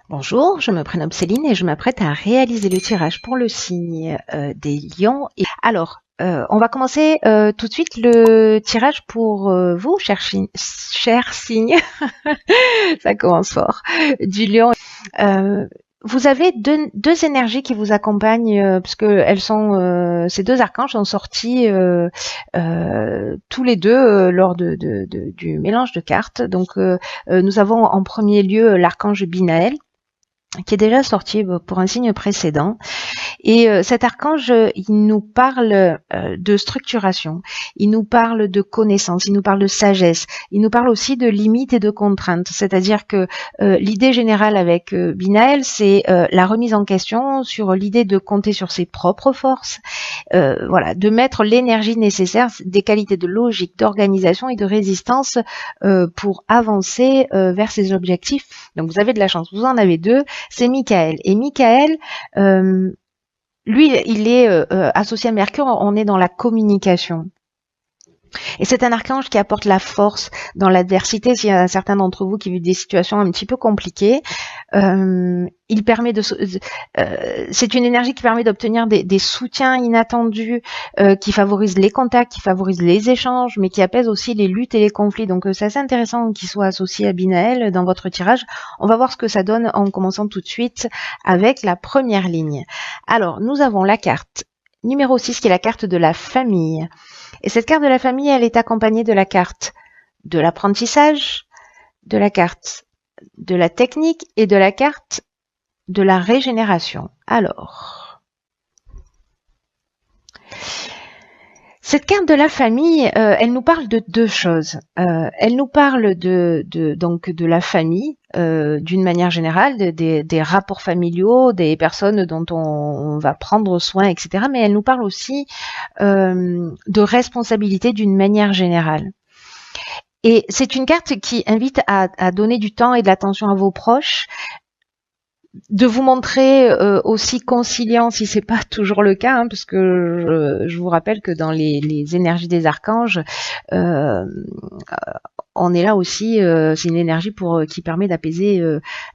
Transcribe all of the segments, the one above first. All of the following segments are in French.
Bonjour, je me prénomme Céline et je m'apprête à réaliser le tirage pour le signe des lions. On va commencer tout de suite le tirage pour vous, cher signe, ça commence fort, du lion. Euh, Vous avez deux énergies qui vous accompagnent, parce que ces deux archanges sont sortis tous les deux lors du mélange de cartes. Nous avons en premier lieu l'archange Binaël, qui est déjà sorti pour un signe précédent. Et cet archange, il nous parle de structuration, il nous parle de connaissance, il nous parle de sagesse, il nous parle aussi de limites et de contraintes. C'est-à-dire que l'idée générale avec Binaël, c'est la remise en question sur l'idée de compter sur ses propres forces, voilà, de mettre l'énergie nécessaire, des qualités de logique, d'organisation et de résistance pour avancer vers ses objectifs. Donc vous avez de la chance, vous en avez deux, c'est Michael. Et Michael, lui, il est associé à Mercure, on est dans la communication. Et c'est un archange qui apporte la force dans l'adversité. S'il y a certains d'entre vous qui vivent des situations un petit peu compliquées, il permet c'est une énergie qui permet d'obtenir des soutiens inattendus, qui favorisent les contacts, qui favorisent les échanges, mais qui apaisent aussi les luttes et les conflits. Donc c'est assez intéressant qu'il soit associé à Binaël dans votre tirage. On va voir ce que ça donne en commençant tout de suite avec la première ligne. Alors, nous avons la carte numéro 6 qui est la carte de la famille. Et cette carte de la famille, elle est accompagnée de la carte de l'apprentissage, de la carte de la technique et de la carte de la régénération. Alors, cette carte de la famille, elle nous parle de deux choses. Elle nous parle donc de la famille, d'une manière générale, des rapports familiaux, des personnes dont on va prendre soin, etc. Mais elle nous parle aussi de responsabilité d'une manière générale. Et c'est une carte qui invite à donner du temps et de l'attention à vos proches, de vous montrer aussi conciliant si c'est pas toujours le cas, hein, parce que je vous rappelle que dans les énergies des archanges, on est là aussi, c'est une énergie qui permet d'apaiser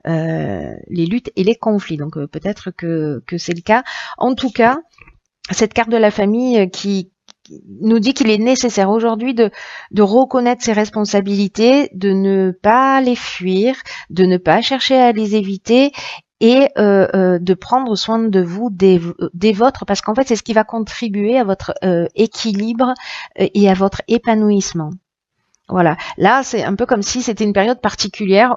les luttes et les conflits. Donc peut-être que c'est le cas. En tout cas, cette carte de la famille qui nous dit qu'il est nécessaire aujourd'hui de reconnaître ses responsabilités, de ne pas les fuir, de ne pas chercher à les éviter et de prendre soin de vous, des vôtres, parce qu'en fait, c'est ce qui va contribuer à votre équilibre et à votre épanouissement. Voilà. Là, c'est un peu comme si c'était une période particulière,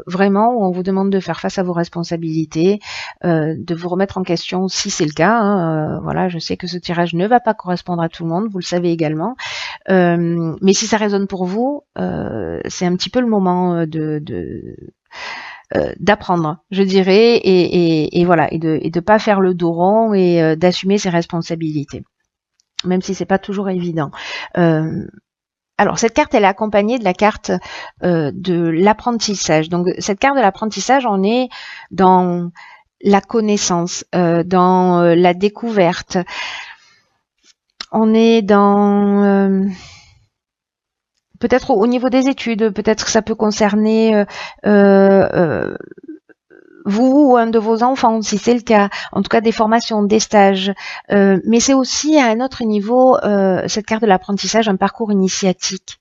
vraiment, où on vous demande de faire face à vos responsabilités, de vous remettre en question si c'est le cas. Hein. Voilà, je sais que ce tirage ne va pas correspondre à tout le monde, vous le savez également. Mais si ça résonne pour vous, c'est un petit peu le moment d'apprendre, je dirais, et voilà, et de pas faire le dos rond et d'assumer ses responsabilités, même si c'est pas toujours évident. Alors, cette carte, elle est accompagnée de la carte de l'apprentissage. Donc, cette carte de l'apprentissage, on est dans la connaissance, dans la découverte. On est dans... peut-être au niveau des études, peut-être que ça peut concerner vous ou un de vos enfants, si c'est le cas, en tout cas des formations, des stages, mais c'est aussi à un autre niveau, cette carte de l'apprentissage, un parcours initiatique.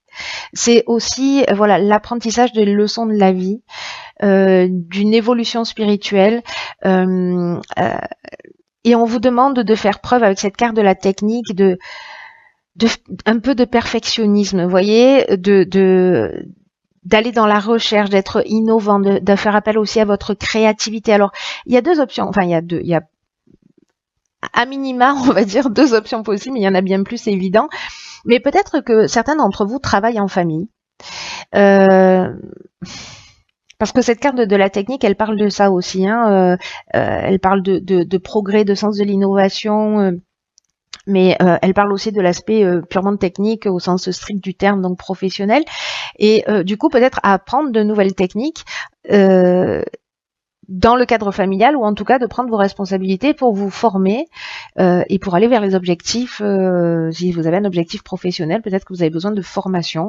C'est aussi voilà l'apprentissage des leçons de la vie, d'une évolution spirituelle, et on vous demande de faire preuve avec cette carte de la technique de un peu de perfectionnisme, vous voyez, d'aller dans la recherche, d'être innovant, de faire appel aussi à votre créativité. Alors, il y a deux options, enfin, il y a à minima, on va dire, deux options possibles, il y en a bien plus, c'est évident. Mais peut-être que certains d'entre vous travaillent en famille. Parce que cette carte de la technique, elle parle de ça aussi. Hein, elle parle de progrès, de sens de l'innovation. Mais elle parle aussi de l'aspect purement technique au sens strict du terme, donc professionnel. Et du coup, peut-être apprendre de nouvelles techniques dans le cadre familial, ou en tout cas de prendre vos responsabilités pour vous former et pour aller vers les objectifs. Si vous avez un objectif professionnel, peut-être que vous avez besoin de formation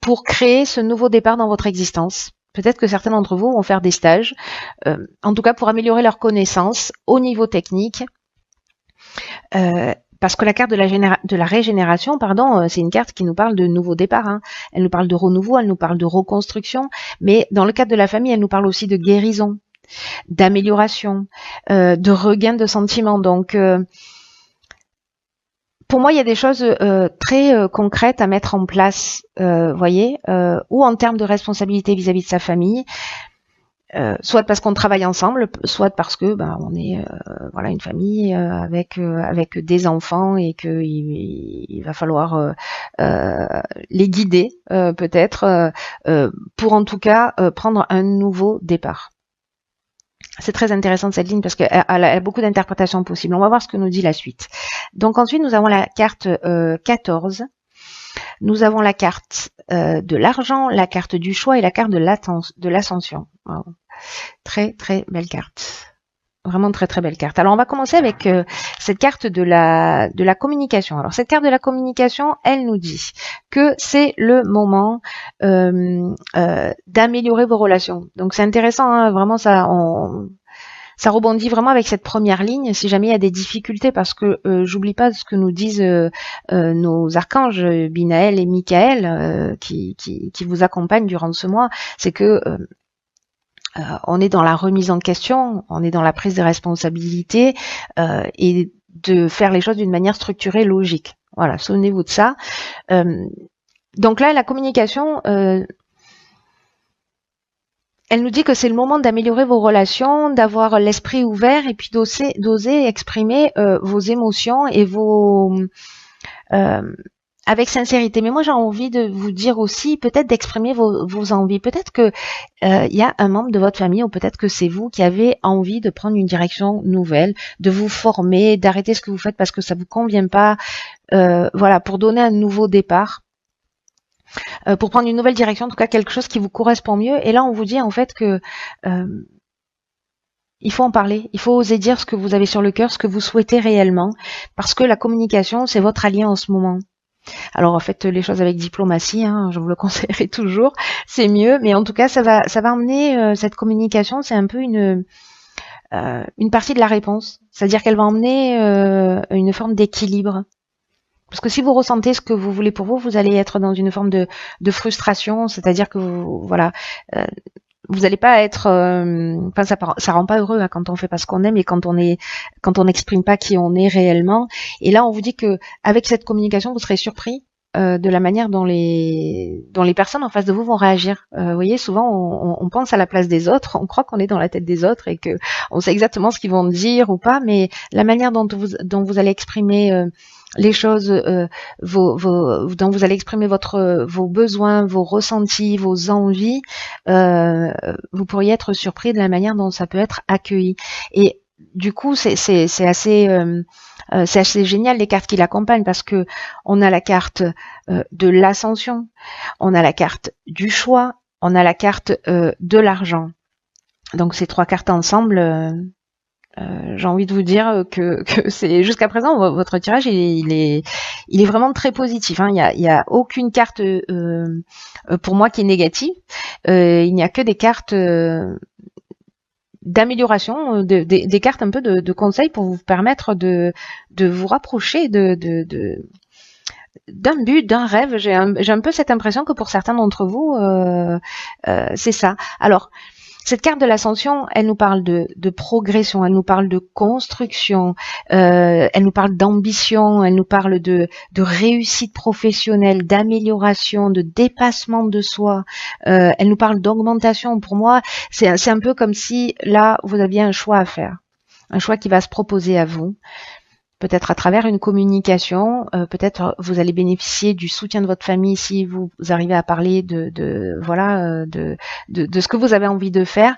pour créer ce nouveau départ dans votre existence. Peut-être que certains d'entre vous vont faire des stages, en tout cas pour améliorer leurs connaissances au niveau technique. Parce que la carte de la régénération, pardon, c'est une carte qui nous parle de nouveau départ. Hein. Elle nous parle de renouveau, elle nous parle de reconstruction, mais dans le cadre de la famille, elle nous parle aussi de guérison, d'amélioration, de regain de sentiments. Donc, pour moi, il y a des choses très concrètes à mettre en place, voyez, ou en termes de responsabilité vis-à-vis de sa famille. Soit parce qu'on travaille ensemble, soit parce que on est voilà une famille avec des enfants et que il va falloir les guider peut-être pour en tout cas prendre un nouveau départ. C'est très intéressant cette ligne parce qu'elle a beaucoup d'interprétations possibles. On va voir ce que nous dit la suite. Donc ensuite nous avons la carte 14. Nous avons la carte de l'argent, la carte du choix et la carte de l'ascension. Wow. Très très belle carte. Vraiment très très belle carte. Alors on va commencer avec cette carte de la communication. Alors cette carte de la communication, elle nous dit que c'est le moment d'améliorer vos relations. Donc c'est intéressant, hein, vraiment ça rebondit vraiment avec cette première ligne si jamais il y a des difficultés, parce que j'oublie pas ce que nous disent nos archanges Binaël et Michael qui vous accompagnent durant ce mois, c'est que on est dans la remise en question, on est dans la prise de responsabilité et de faire les choses d'une manière structurée, logique. Voilà, souvenez-vous de ça. Donc là, la communication, elle nous dit que c'est le moment d'améliorer vos relations, d'avoir l'esprit ouvert et puis d'oser exprimer vos émotions et vos avec sincérité. Mais moi, j'ai envie de vous dire aussi, peut-être d'exprimer vos envies. Peut-être que y a un membre de votre famille, ou peut-être que c'est vous qui avez envie de prendre une direction nouvelle, de vous former, d'arrêter ce que vous faites parce que ça vous convient pas. Voilà, pour donner un nouveau départ, pour prendre une nouvelle direction, en tout cas quelque chose qui vous correspond mieux. Et là, on vous dit en fait que il faut en parler, il faut oser dire ce que vous avez sur le cœur, ce que vous souhaitez réellement, parce que la communication, c'est votre allié en ce moment. Alors faites les choses avec diplomatie, hein, je vous le conseillerais toujours, c'est mieux, mais en tout cas ça va emmener cette communication, c'est un peu une partie de la réponse, c'est-à-dire qu'elle va emmener une forme d'équilibre. Parce que si vous ressentez ce que vous voulez pour vous, vous allez être dans une forme de frustration, c'est-à-dire que vous n'allez pas être, ça rend pas heureux hein, quand on fait pas ce qu'on aime et quand on n'exprime pas qui on est réellement. Et là, on vous dit que avec cette communication, vous serez surpris de la manière dont les personnes en face de vous vont réagir. Vous voyez, souvent on pense à la place des autres, on croit qu'on est dans la tête des autres et que on sait exactement ce qu'ils vont dire ou pas, mais la manière dont vous allez exprimer les choses, dont vous allez exprimer vos besoins, vos ressentis, vos envies, vous pourriez être surpris de la manière dont ça peut être accueilli. Et du coup, c'est assez génial les cartes qui l'accompagnent, parce que on a la carte de l'ascension, on a la carte du choix, on a la carte de l'argent. Donc ces trois cartes ensemble. J'ai envie de vous dire que c'est jusqu'à présent votre tirage il est vraiment très positif. Hein. Il y a aucune carte pour moi qui est négative. Il n'y a que des cartes d'amélioration, des cartes un peu de conseils pour vous permettre de vous rapprocher d'un but, d'un rêve. J'ai un peu cette impression que pour certains d'entre vous, c'est ça. Alors, cette carte de l'ascension, elle nous parle de progression, elle nous parle de construction, elle nous parle d'ambition, elle nous parle de réussite professionnelle, d'amélioration, de dépassement de soi, elle nous parle d'augmentation. Pour moi, c'est un peu comme si là, vous aviez un choix à faire, un choix qui va se proposer à vous. Peut-être à travers une communication, peut-être vous allez bénéficier du soutien de votre famille si vous arrivez à parler de ce que vous avez envie de faire.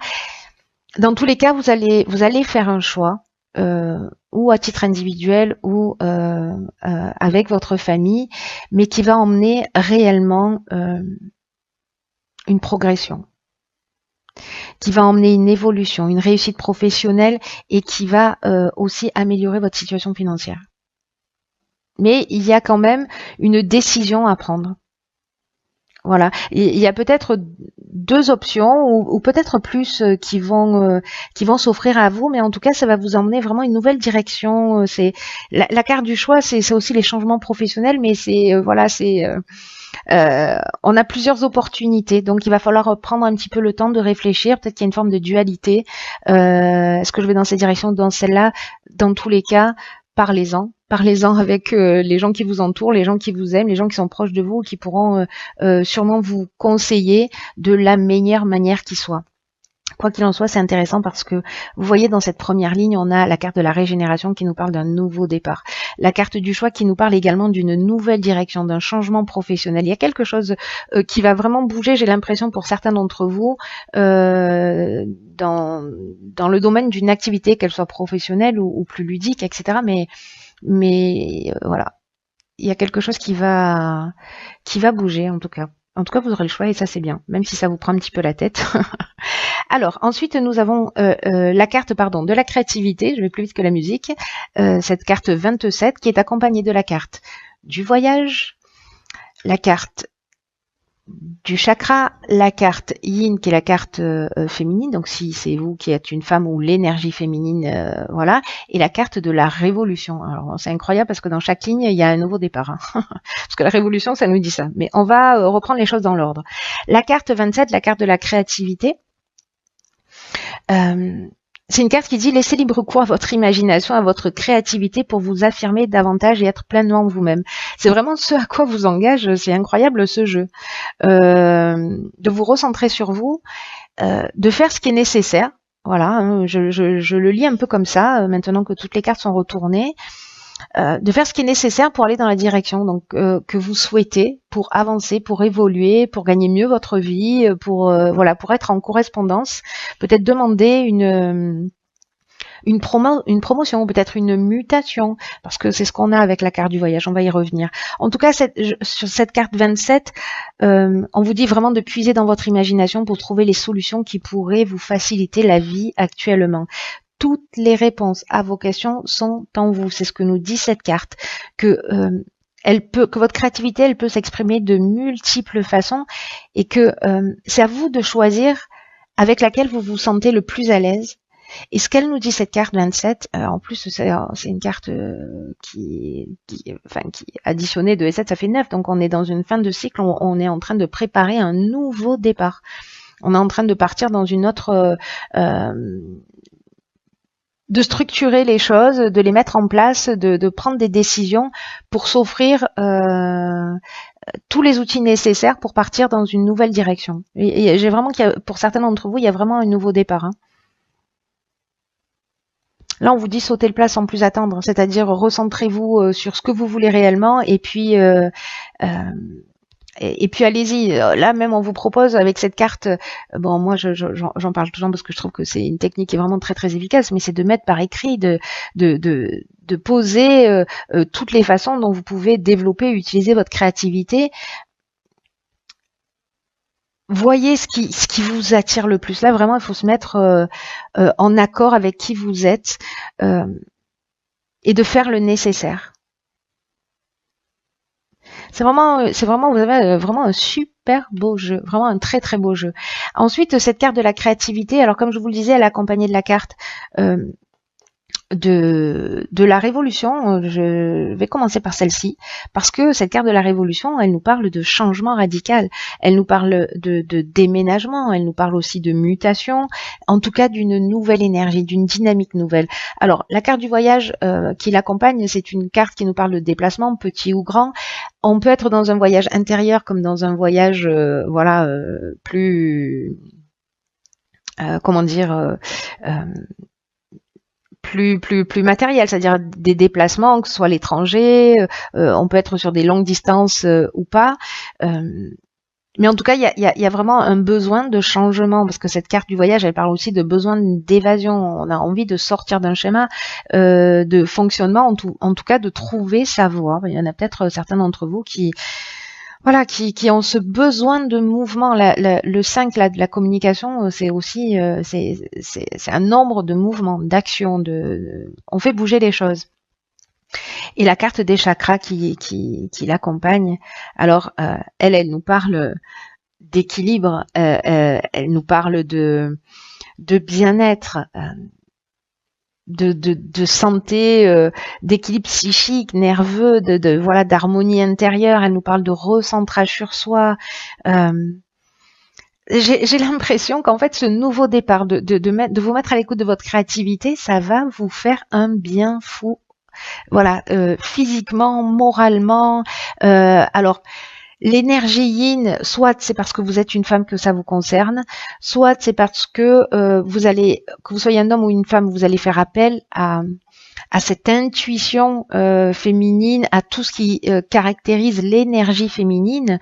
Dans tous les cas, vous allez faire un choix, ou à titre individuel ou avec votre famille, mais qui va emmener réellement une progression, qui va emmener une évolution, une réussite professionnelle et qui va aussi améliorer votre situation financière. Mais il y a quand même une décision à prendre. Voilà. Il y a peut-être deux options ou peut-être plus qui vont s'offrir à vous, mais en tout cas, ça va vous emmener vraiment une nouvelle direction. C'est la carte du choix, c'est aussi les changements professionnels, mais c'est voilà, c'est on a plusieurs opportunités, donc il va falloir prendre un petit peu le temps de réfléchir. Peut-être qu'il y a une forme de dualité. Est-ce que je vais dans cette direction ou dans celle-là? Dans tous les cas, parlez-en. Parlez-en avec les gens qui vous entourent, les gens qui vous aiment, les gens qui sont proches de vous, qui pourront sûrement vous conseiller de la meilleure manière qui soit. Quoi qu'il en soit, c'est intéressant parce que vous voyez dans cette première ligne, on a la carte de la régénération qui nous parle d'un nouveau départ. La carte du choix qui nous parle également d'une nouvelle direction, d'un changement professionnel. Il y a quelque chose qui va vraiment bouger, j'ai l'impression, pour certains d'entre vous, dans le domaine d'une activité, qu'elle soit professionnelle ou plus ludique, etc. Mais voilà, il y a quelque chose qui va bouger en tout cas. En tout cas, vous aurez le choix et ça c'est bien, même si ça vous prend un petit peu la tête. Alors, ensuite, nous avons la carte de la créativité, je vais plus vite que la musique, cette carte 27 qui est accompagnée de la carte du voyage, la carte du chakra, la carte yin qui est la carte féminine, donc si c'est vous qui êtes une femme ou l'énergie féminine, voilà, et la carte de la révolution. Alors c'est incroyable parce que dans chaque ligne il y a un nouveau départ, hein. Parce que la révolution ça nous dit ça, mais on va reprendre les choses dans l'ordre. La carte 27, la carte de la créativité, c'est une carte qui dit laissez libre cours à votre imagination, à votre créativité pour vous affirmer davantage et être pleinement vous-même. C'est vraiment ce à quoi vous engage, c'est incroyable ce jeu. De vous recentrer sur vous, de faire ce qui est nécessaire. Voilà, hein, je le lis un peu comme ça, maintenant que toutes les cartes sont retournées. De faire ce qui est nécessaire pour aller dans la direction donc que vous souhaitez, pour avancer, pour évoluer, pour gagner mieux votre vie, pour voilà, pour être en correspondance. Peut-être demander une promotion, peut-être une mutation, parce que c'est ce qu'on a avec la carte du voyage, on va y revenir. En tout cas, sur cette carte 27, on vous dit vraiment de puiser dans votre imagination pour trouver les solutions qui pourraient vous faciliter la vie actuellement. Toutes les réponses à vos questions sont en vous. C'est ce que nous dit cette carte, que votre créativité, elle peut s'exprimer de multiples façons et que c'est à vous de choisir avec laquelle vous vous sentez le plus à l'aise. Et ce qu'elle nous dit, cette carte 27, en plus c'est une carte qui est additionnée de 7, ça fait 9, donc on est dans une fin de cycle, on est en train de préparer un nouveau départ. On est en train de partir dans une autre... de structurer les choses, de les mettre en place, de prendre des décisions pour s'offrir tous les outils nécessaires pour partir dans une nouvelle direction. Et j'ai vraiment, pour certains d'entre vous, il y a vraiment un nouveau départ. Hein. Là, on vous dit sauter le plat sans plus attendre, c'est-à-dire recentrez-vous sur ce que vous voulez réellement et puis allez-y. Là même on vous propose avec cette carte, bon moi j'en parle toujours parce que je trouve que c'est une technique qui est vraiment très très efficace, mais c'est de mettre par écrit, de poser toutes les façons dont vous pouvez développer, utiliser votre créativité. Voyez ce qui vous attire le plus. Là vraiment il faut se mettre en accord avec qui vous êtes et de faire le nécessaire. C'est vraiment, vous avez vraiment un super beau jeu, vraiment un très très beau jeu. Ensuite, cette carte de la créativité, alors comme je vous le disais, elle est accompagnée de la carte de la révolution. Je vais commencer par celle-ci, parce que cette carte de la révolution, elle nous parle de changement radical, elle nous parle de déménagement, elle nous parle aussi de mutation, en tout cas d'une nouvelle énergie, d'une dynamique nouvelle. Alors, la carte du voyage qui l'accompagne, c'est une carte qui nous parle de déplacement, petit ou grand. On peut être dans un voyage intérieur comme dans un voyage, plus, comment dire, plus matériel, c'est-à-dire des déplacements, que ce soit à l'étranger, on peut être sur des longues distances ou pas. Mais en tout cas, il y a vraiment un besoin de changement, parce que cette carte du voyage, elle parle aussi de besoin d'évasion. On a envie de sortir d'un schéma de fonctionnement, en tout cas de trouver sa voie. Il y en a peut-être certains d'entre vous qui ont ce besoin de mouvement. Le 5 de la communication, c'est aussi c'est un nombre de mouvements, d'actions, on fait bouger les choses. Et la carte des chakras qui l'accompagne, alors elle nous parle d'équilibre, elle nous parle de bien-être, de santé, d'équilibre psychique, nerveux, voilà, d'harmonie intérieure. Elle nous parle de recentrage sur soi. J'ai l'impression qu'en fait, ce nouveau départ, de vous mettre à l'écoute de votre créativité, ça va vous faire un bien fou. Voilà, physiquement, moralement. Alors, l'énergie yin, soit c'est parce que vous êtes une femme que ça vous concerne, soit c'est parce que que vous soyez un homme ou une femme, vous allez faire appel à cette intuition féminine, à tout ce qui caractérise l'énergie féminine.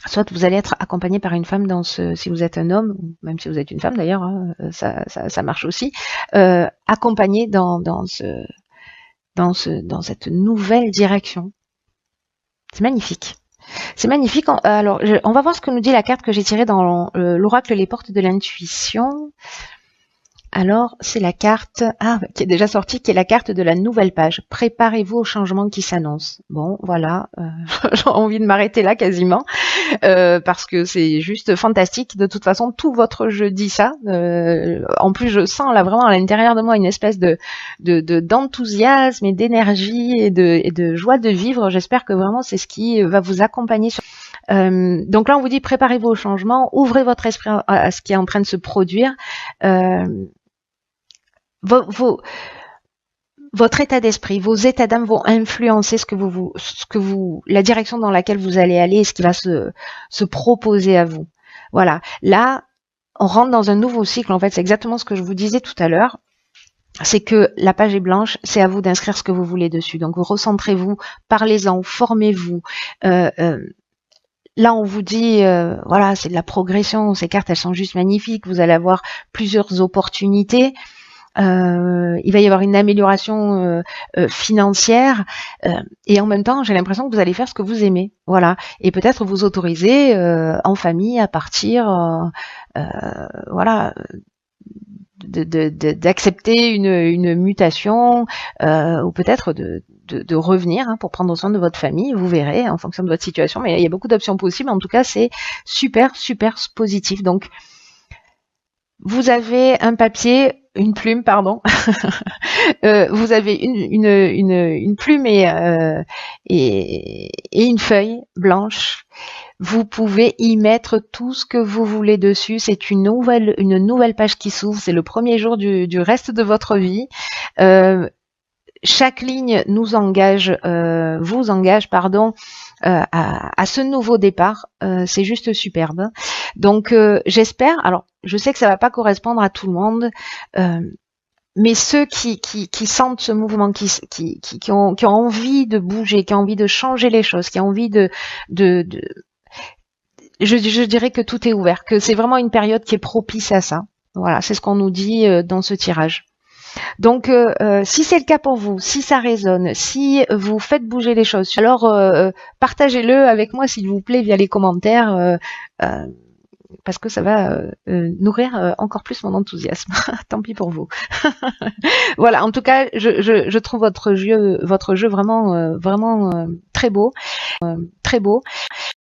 Soit vous allez être accompagné par une femme si vous êtes un homme, ou même si vous êtes une femme d'ailleurs, hein, ça marche aussi, accompagné dans cette nouvelle direction. C'est magnifique. C'est magnifique. Alors, on va voir ce que nous dit la carte que j'ai tirée dans l'oracle Les Portes de l'Intuition. Alors, c'est la carte qui est déjà sortie, qui est la carte de la nouvelle page. Préparez-vous au changement qui s'annonce. Bon, voilà, j'ai envie de m'arrêter là quasiment, parce que c'est juste fantastique. De toute façon, tout votre jeu dit ça. En plus, je sens là vraiment à l'intérieur de moi une espèce d'enthousiasme et d'énergie et de joie de vivre. J'espère que vraiment c'est ce qui va vous accompagner sur donc là, on vous dit préparez-vous au changement, ouvrez votre esprit à ce qui est en train de se produire. Votre état d'esprit, vos états d'âme vont influencer la direction dans laquelle vous allez aller et ce qui va se proposer à vous. Voilà. Là, on rentre dans un nouveau cycle. En fait, c'est exactement ce que je vous disais tout à l'heure. C'est que la page est blanche, c'est à vous d'inscrire ce que vous voulez dessus. Donc, vous recentrez-vous, parlez-en, formez-vous. Là, on vous dit, voilà, c'est de la progression. Ces cartes, elles sont juste magnifiques. Vous allez avoir plusieurs opportunités. Il va y avoir une amélioration financière et en même temps j'ai l'impression que vous allez faire ce que vous aimez, voilà, et peut-être vous autoriser en famille à partir voilà, d'accepter une mutation ou peut-être de revenir pour prendre soin de votre famille. Vous verrez en fonction de votre situation, mais il y a beaucoup d'options possibles. En tout cas, c'est super positif. Donc vous avez un papier, une plume, pardon. Vous avez une plume et une feuille blanche. Vous pouvez y mettre tout ce que vous voulez dessus. C'est une nouvelle page qui s'ouvre. C'est le premier jour du reste de votre vie. Chaque ligne vous engage, à ce nouveau départ. C'est juste superbe. Donc j'espère, alors je sais que ça va pas correspondre à tout le monde, mais ceux qui sentent ce mouvement, qui ont envie de bouger, qui ont envie de changer les choses, qui ont envie je dirais que tout est ouvert, que c'est vraiment une période qui est propice à ça. Voilà, c'est ce qu'on nous dit dans ce tirage. Donc, si c'est le cas pour vous, si ça résonne, si vous faites bouger les choses, alors partagez-le avec moi, s'il vous plaît, via les commentaires, parce que ça va nourrir encore plus mon enthousiasme. Tant pis pour vous. Voilà, en tout cas, je trouve votre jeu vraiment très beau. Très beau.